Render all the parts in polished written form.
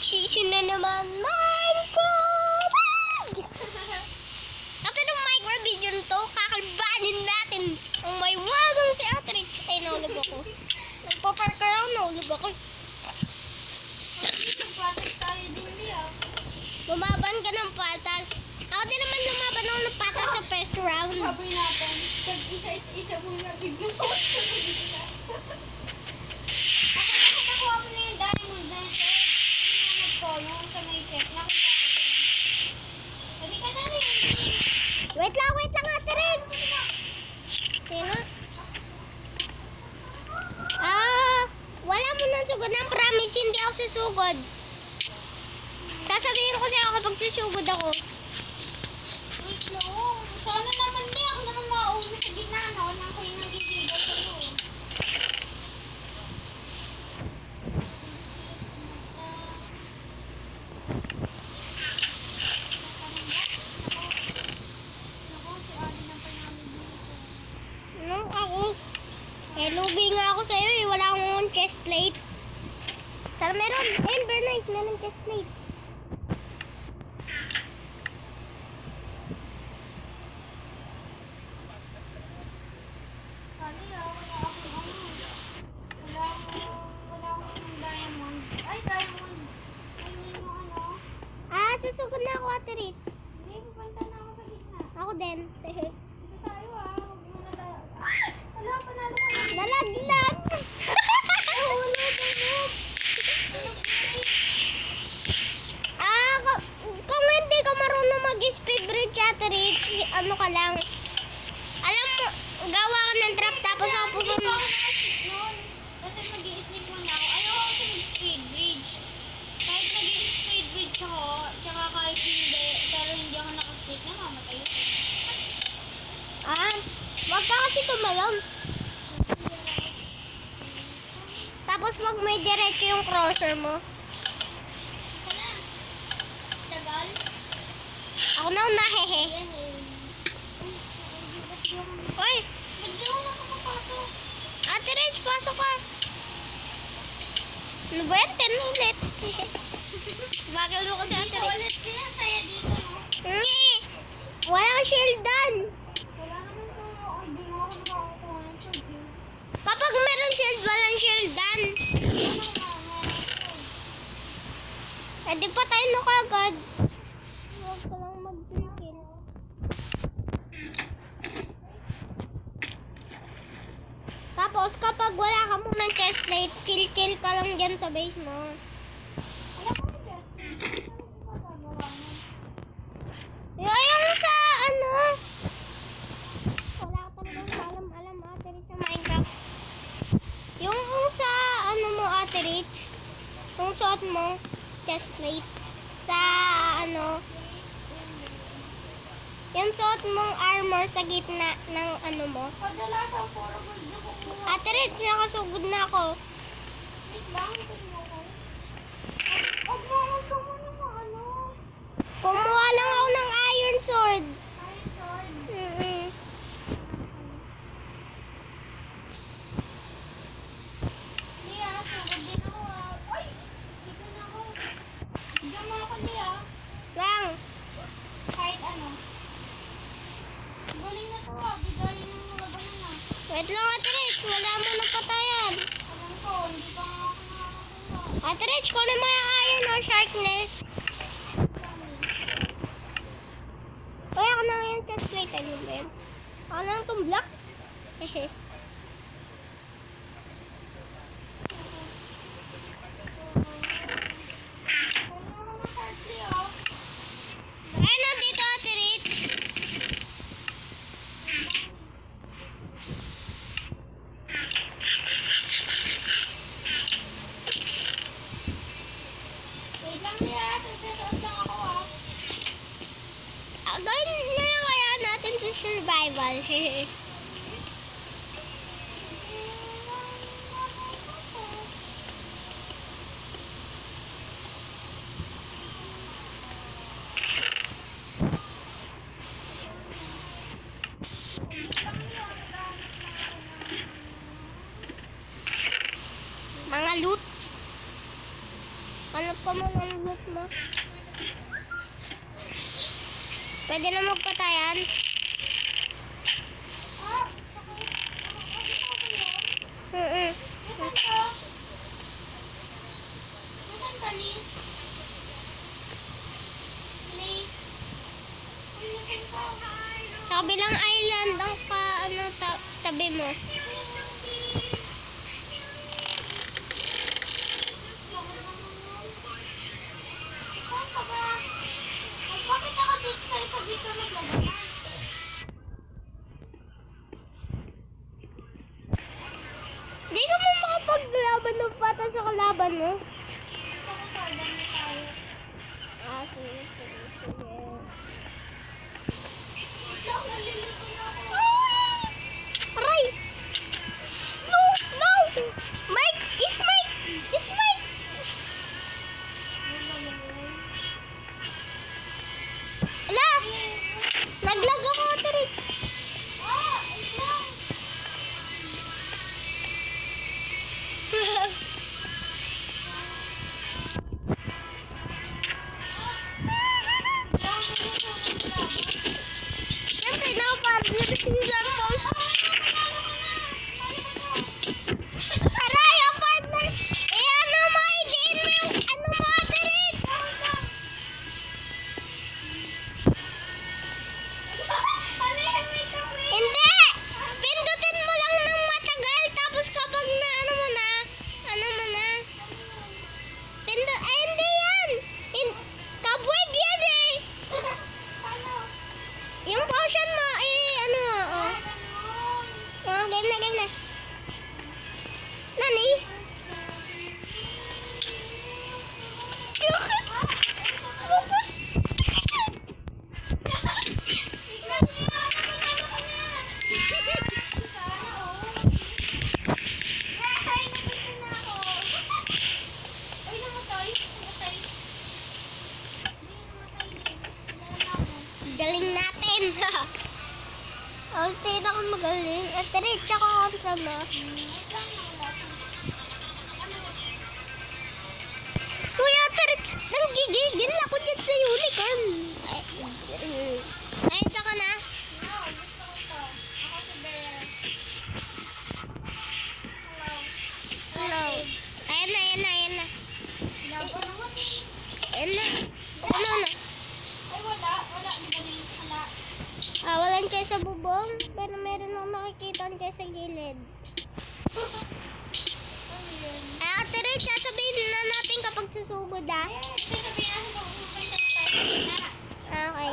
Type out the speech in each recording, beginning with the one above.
Sisi na naman, Minecraft! Ito ng Minecraft video nito, kakalbanin natin ang may wagang si Ate Rich. Ay, naulog ako. Nagpapark ka lang, naulog ako. Nagpatas tayo din diya. Lumaban ka ng patas. Ako din naman lumaban ako ng patas sa first round. Sabi natin, pag isa muna bigyan ko. Ako nakuha mo na yung diamond na ito. Hinanap ko yung sa may chest. Nakita ko yun. Pwede ka na rin. Wait lang, Ate Rich. Sino? Wala mo nang sugod ng promise, hindi ako susugod. Sasabihin ko sa'yo kapag susugod ako. Wait lang. Sana naman di ako naman mauwi sa gitna. Ako nang kayo nang gigigaw sa'yo. Ako? Lubi nga ako sa'yo eh. Wala akong chest plate. Sana meron. Ember nice, meron chest plate. Kali wala akong diamond. Ay, diamond. Ay, hindi mo ano. Susugod na ako, Ate Rich. Hindi, pupunta na ako sa gitna. Ako din. Dito tayo huwag muna tayo. Wala, panalo ka na. Nalaglag! Wala, tulog. Kung hindi ka marunong mag-speed bridge, Ate Rich, ano ka lang. Alam mo, gawa ka ng trap tapos ako pupunta. Kasi mag-i-sleep muna ako. Ayaw ako sa speed bridge. Kahit mag-i-speed bridge ako, tsaka kahit hindi, pero hindi ako nakasleep, namamatay ako. Wag ka kasi tumalon. Tapos wag may diretso yung crosser mo. Wala. Tagal. Ako na una, hehe. Hoy! Ba't di ako nakapapasok? Ate Rich, pasok ka. Ano ba yan? 10 ulit. Bakal mo kasi, Ate Rich. Ulit kaya saya dito, no? Walang shieldan. Wala naman ko. Ay, di nga ako nakakakuha ng tubig. Kapag meron shield, walang shieldan. Pwede patayin mo kagad. Huwag ka lang mag-kill. Tapos, kapag wala ka munang chest plate, kill ka lang dyan sa base mo. Wala ko dyan. Yung sa ano? Wala ka talagang alam Ate Rich sa Minecraft. Yung sa ano mo, Ate Rich, yung suot mo, chest plate, sa ano, yung suot mong armor sa gitna ng ano mo. Kadalasan, puro gold na kukuha. Ate Rich, nakasugod na ako. Wait lang, tingnan ko. Huwag mo ako muna mo, ano? Kumuha lang ako ng iron sword. Iron sword. Lia, sugod din ako, Ay! Dito na ako. Bigyan mo ako, Lia. Lang. Kahit ano. Galing na to, bigayin ng mga banana. Wait lang, Ate Rich, wala mo na patayan. Alam ko, hindi pa nga ako nakakakuha. Ate Rich, kunin mo yung iron or sharpness. Kaya ako na ngayon chest plate. Ano ba yun? Ako na lang itong blocks. Hehe. Ayun o, dito, Ate Rich. Wait lang, Lia. Sasasas lang ako, Gawin na lang kaya natin sa survival. Hehe. Mga loot. Hanap ka mo ng loot mo. Pwede na magpatayan. Mm-mm. Nasaan ka? Nasaan ka, Lee? Lee? Uy, nasaan ka? Sa kabilang island ang tabi mo. Saan ka ba? Bakit ako dito tayo sa dito naglabanan? Di ka mo makapaglaban ng pata sa kalaban mo. Gusto ko sa dami tayo. Ah, sige. Lang, nalilito na ako. Aray! No! Mike! Is Mike! Ala! Naglag ako, Terit. Isang! Lang, nalilito na ako. Siyempre, nakapartner si Santos. Aray, ang partner! Eh, ano mo, i-game mo yung ano mo, Terit? Hindi! Pindutin mo lang ng matagal, tapos kapag na ano mo na, ay, hindi yan! Kabweb yan eh! Yung potion mo, ano mo, oh. Oh, game na. Nani? Lupus! Galing natin! Ang sino ka magaling. At diretso ka kontra mo. Kuya, diretso. Nanggigigil ako dyan sa unicorn. Ay, ito ka na. Hello. Ayan na. Ayan na. Ano na? Walang kayo sa bubong, pero meron akong nakikita kayo sa gilid. Ate, sasabihin na natin kapag susugod Okay.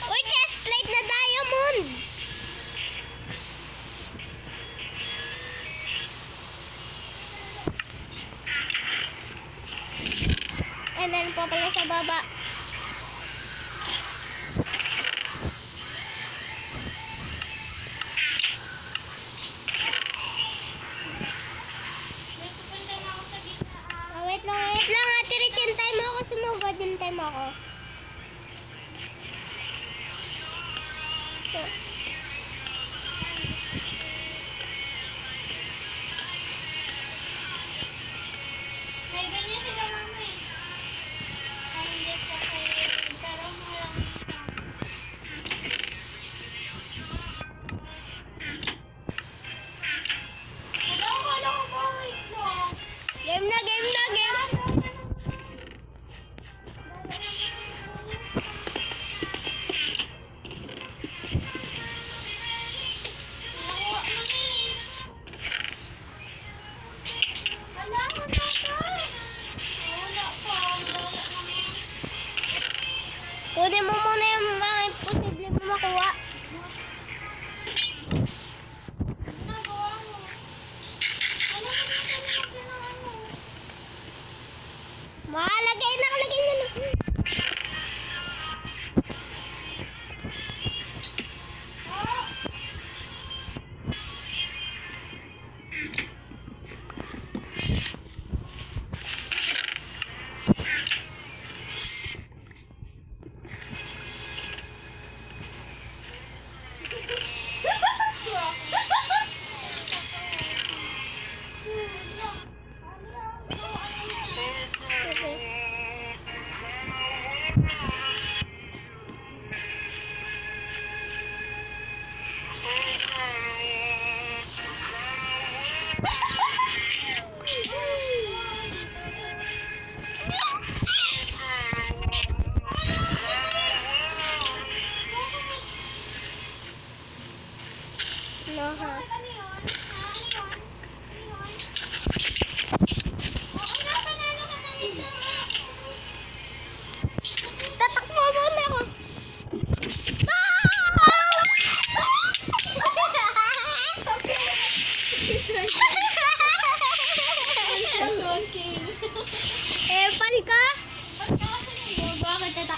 Uy, chest plate na diamond! Ay, meron pa pala sa baba. Wait lang, Ate Rich, hintay mo ako sumugod, hintay mo ako. So, May ganyan sila mama eh. Ay, hindi pa kayo. Pero walang wala ko ba? Wait lang. game na. Kunin mo muna yung mga imposible mo makuha. Nakalagay nyo na.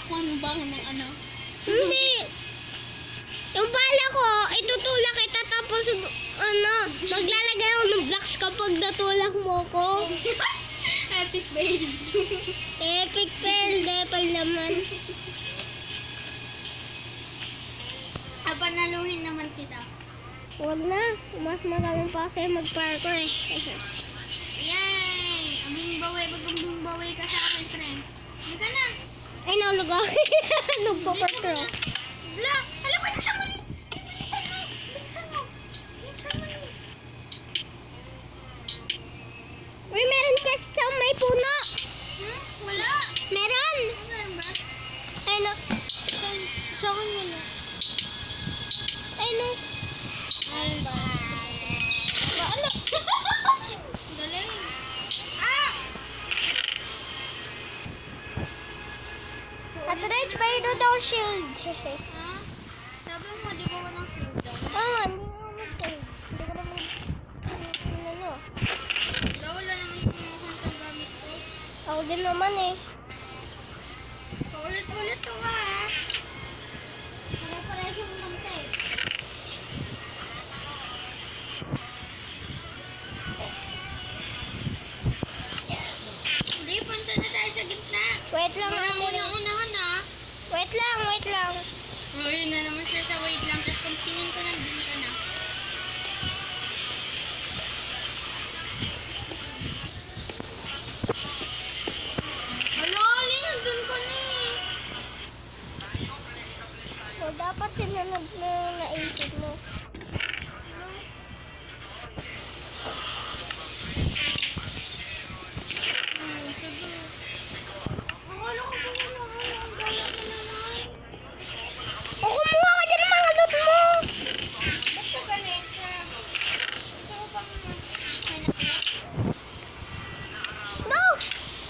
Hakbang ng ano. Hindi. Yung bala ko, itutulak kita tapos maglalagay ako ng blocks kapag natulak mo ko. Epic fail. Epic fail, depal naman. Panaluhin naman kita. Huwag na, mas magaling pa kasi mag-parkour eh. Yay! Bumbawi ka sa akin, friend. Hindi ka na. Ay, nahulog ako. Nagpa-parkour. Bla! Alam mo na siya mali! Bilisan mo! Uy, meron kasi sa may puno. Wala! Meron. Meron ba? Ay, no. Sa akin wala. Ay, no. Ayun ba? Ano? Galing! Ah! At right, mayroon daw shield. Ha? Sabi mo, di ba walang shield doon? Ah, hindi ko mag-shield. Hindi ko naman, ano. Wala naman kumukuha ang gamit ko. Ako din naman eh. Paulit-ulit to ha. Pare-pareho yung kanta eh. Hindi, punta na tayo sa gitna. Wait lang, Wala ate. mo na unahan ha. Wait lang, wait lang. Oh, yun na naman siya sa wait lang. Tapos kung tingin ko nandun ka na. Hala, Alin, nandun ka na eh. So, dapat sinunod mo yung naisip mo. Sige. Akala ko ba wala ka? Ang gala ka naman. O, kumuha ka dyan ng mga loot mo! Ba't ka galit ka? Gusto mo bang may nakita? No!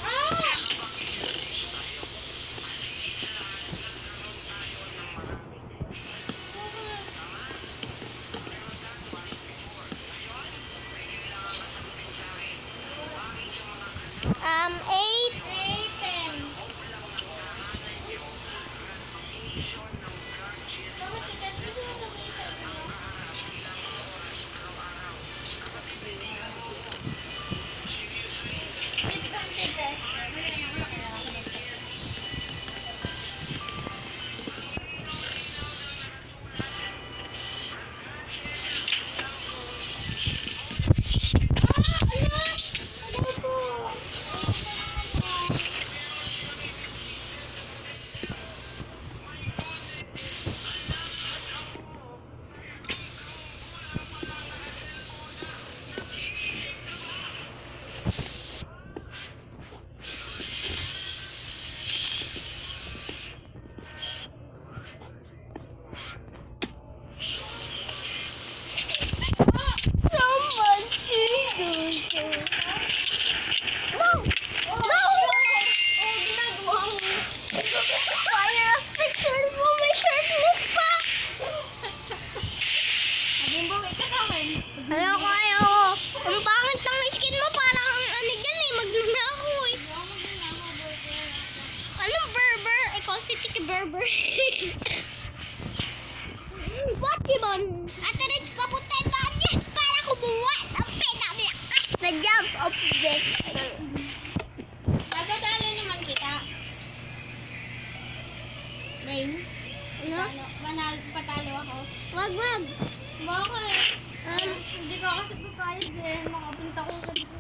Ah! Eight. Berber. Pokemon! Ate Rich, papuntay ba niya para kumuha ng pinamlakas na jump of death. Dadadalo naman kita. Game? Ano? Patalo ako. Wag, wag. Bakit? Hindi ka kasi papayag eh. Makapunta ko sa dito.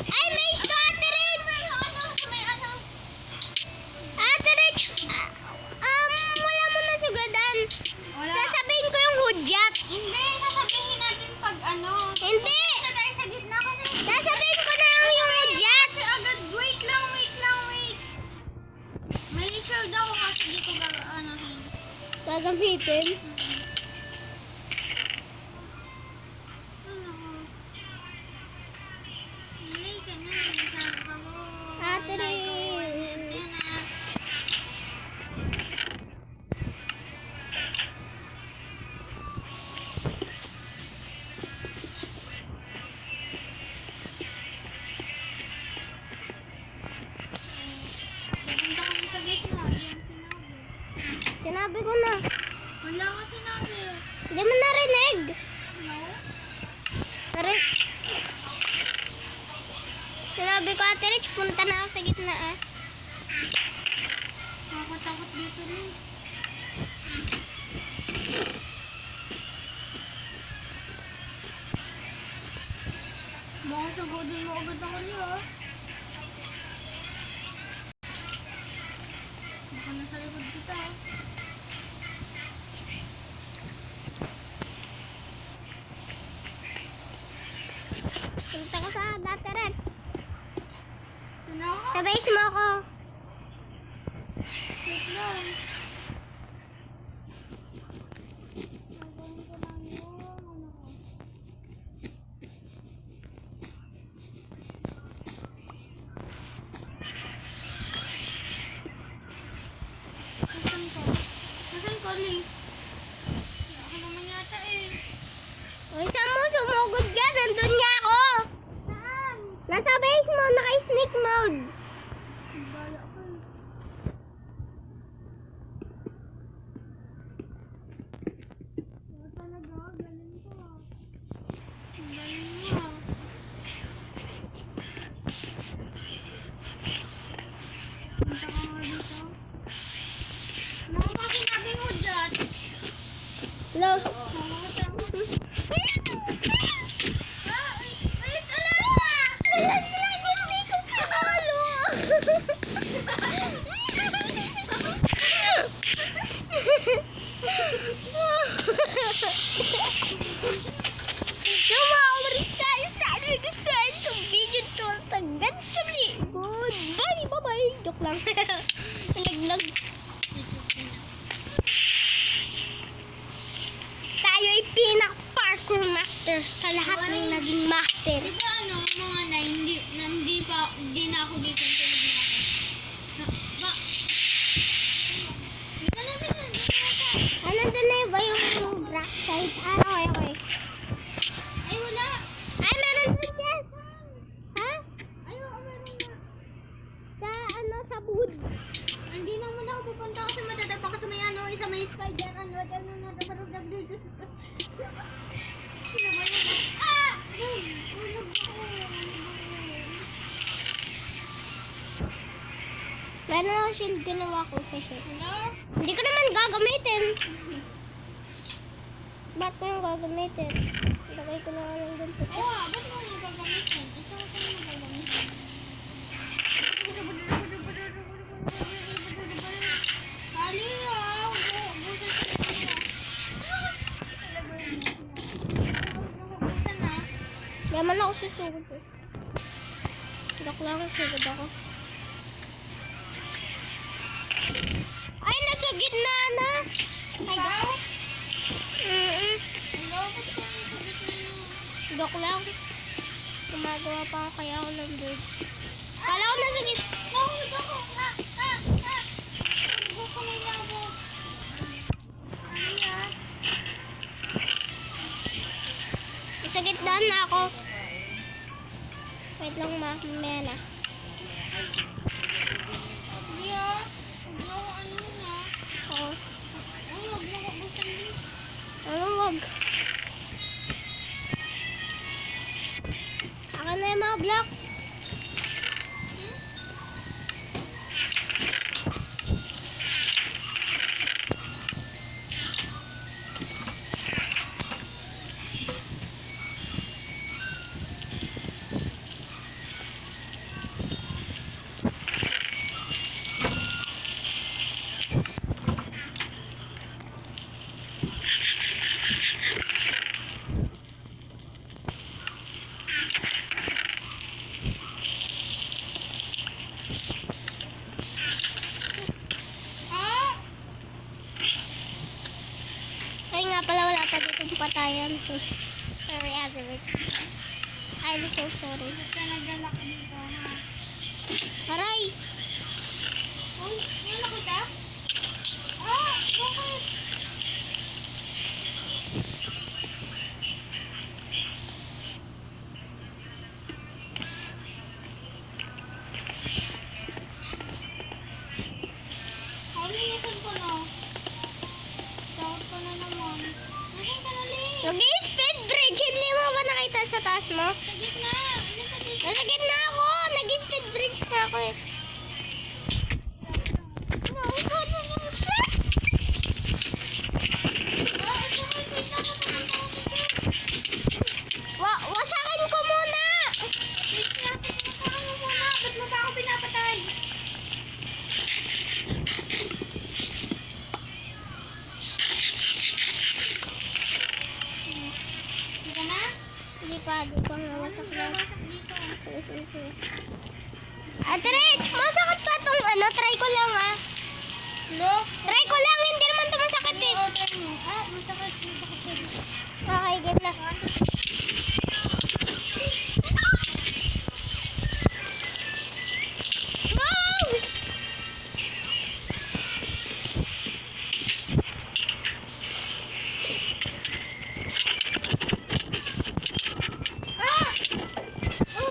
Ay, may isto, Ate Rich! May ano? Ate Rich! Wala mo na sugadan. Wala. Sasabihin ko yung hudyat. Hindi, sasabihin natin pag ano. Hindi! Punta tayo sa gitna kasi. Sasabihin ko na lang yung hudyat. Kasi agad, wait lang. May shield ako kasi di ko ano. Gagamitin. Ano? Hindi ka na. Sabi ka mo. Ate Rich. Yan na. Pupunta kami sa Sinabi ko na. Wala ka sinabi. Hindi mo narinig. No? Sinabi ko, Ate Rich, punta na ako sa gitna ah. Nakakatakot dito rin. Baka sagodin mo agad ako niyo ah. Baka nasa likod kita ah. Punta ko sa Ate Rich. Ano ka? Sa base mo ako. Wait lang. Nagawin ko lang yung ano ko. Nasaan ka? Nasaan ka, Lee? Ako naman yata eh. Uy, saan mo sumugod ka? Nandun niya ako. Saan? Nasa base mo, naka-sneak mode. Bala ka. Wala talaga, galing ko ah. Ang galing mo ah. Punta ka nga dito. Ano ba sinabi mo dyan? Hello? Mama ka mo. Ah! Ay, Hindi ko kahalo. Sumaulit tayo sa nagkasal sa video to. Tagdan sa likod. Bye, bye-bye. Joke lang. Nalaglag. Tayo ay pinak-parkour master sa lahat ng naging master. Di ba ano, mga na hindi na ako dito sa tulog na ako. Ba? Hindi ka namin nandito ka. Nandun na ba yung black side? Okay. Ay, wala. Ay, meron doon, Jess. Ha? Ay, oo, meron na. Sa wood. Hindi naman ako pupunta kasi madadapa ka sa may ano, isa may spider, ano na, nabarugdag dito. Sino ba yun? Ah! Ulog ako. Meron ako shield, ginawa ko sa shield. Hello? Hindi ko naman gagamitin. Ba't ko yung gagamitin? Lagay ko na nga lang dun sa Oo, ba't mo yung gagamitin? Ito ko saan mo gagamitin? Kali ah! Busan sa ito. Busan na. Yaman ako susugod eh. Joke lang, susugod ako. Ay, nasa gitna na! Ikaw? Mm-mm. Hello, ba't ka nasa gitna? Joke lang. Gumagawa pa kaya ako ng birds. Kala ko nasa gitna. Nahulog ako! Nahulog ko may labo. Ano yan? Nasa gitna na ako. Wait lang ma, mamaya na. Hindi ah. Huwag mo ako ano na. Oo. Uy, huwag mo ako busan din. Ano wag? Akin na yung mga blocks. Ah! Ay nga pala, wala pa ditong patayan to. Sorry, Azeric. I'm so sorry. Ba't ka nagdala ka dito ha? Aray! Uy, ano kita? Ah! Bakit? Ano nasan ko na? Nag-speed bridge. Hindi mo ba nakita sa taas mo? Sa gitna. Ano sa gitna? Nasa gitna ako. Nag-speed bridge na ako eh. Nauso na yung siya. Wasakin ko muna. Wait natin. Wasakan mo muna. Ba't mo ba ako pinapatay? Sige na? Hindi pa nga wasak na. Wasak dito. Ate Rich, masakit pa tong ano? Try ko lang ah. Lo? Try ko lang, hindi naman ito masakit eh. Oo, try mo. Ah, masakit. Masakit. Okay, game na. Go! Ah! Oh!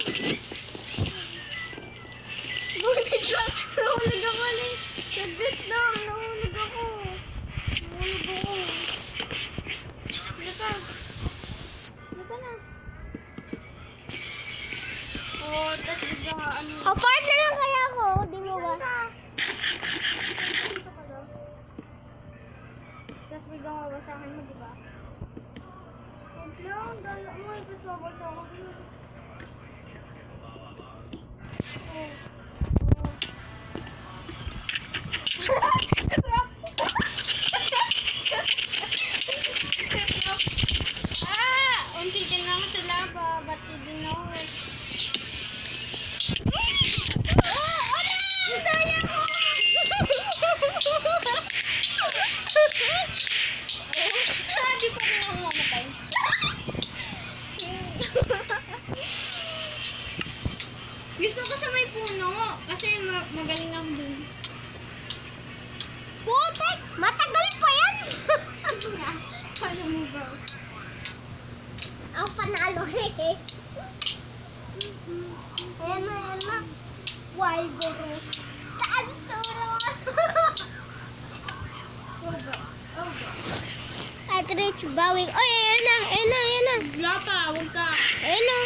Buti siya. Nahulog ako ulit. Saglit lang. Nahulog ako. Lika. Lika na. Oh, tas bigla nga ano. Apart na lang kaya ako. Di mo ba? Dito ka daw. Tas bigla nga wasakin mo, di ba? Huwag lang, dala mo. Ito sa wasakin. Oh. Unti din lang sila ba? Ba't din ako eh? Daya ko! Di pa rin ako mamatay. Gusto ko sa may puno. Kasi magaling ako dun. Putek! Matagal pa yan! Ano nga? Paano mo ba? Ang panalo eh. Ayan na. Wild Rose. Taan tulong! Oh ba? Oh ba? At Rich bawing. Oy, ayan na. Wala pa, huwag ka. Ayan na.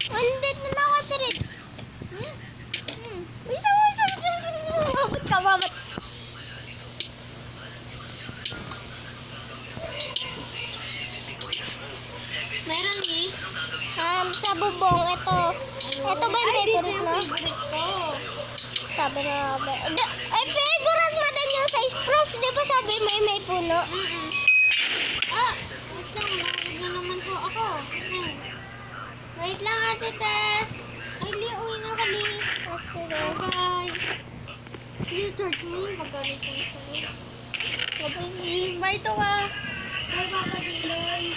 Andit na ako, Ate Rich. Isa. Mabot ka, mabot. Meron eh. Sa bubong, ito. Ito ba yung favorite mo? Favorite ko. Sabi nga ba? Ay, favorite mo din yung sa Sprouts. Di ba sabi may puno? Ah! Wait lang, nakawag na naman po ako. Wait lang, Ate Tess. Ay, Li, uwi na kami. Bye. You charge me, magalit ko sa'yo. Bye, to ka. Bye, Papa Dylan.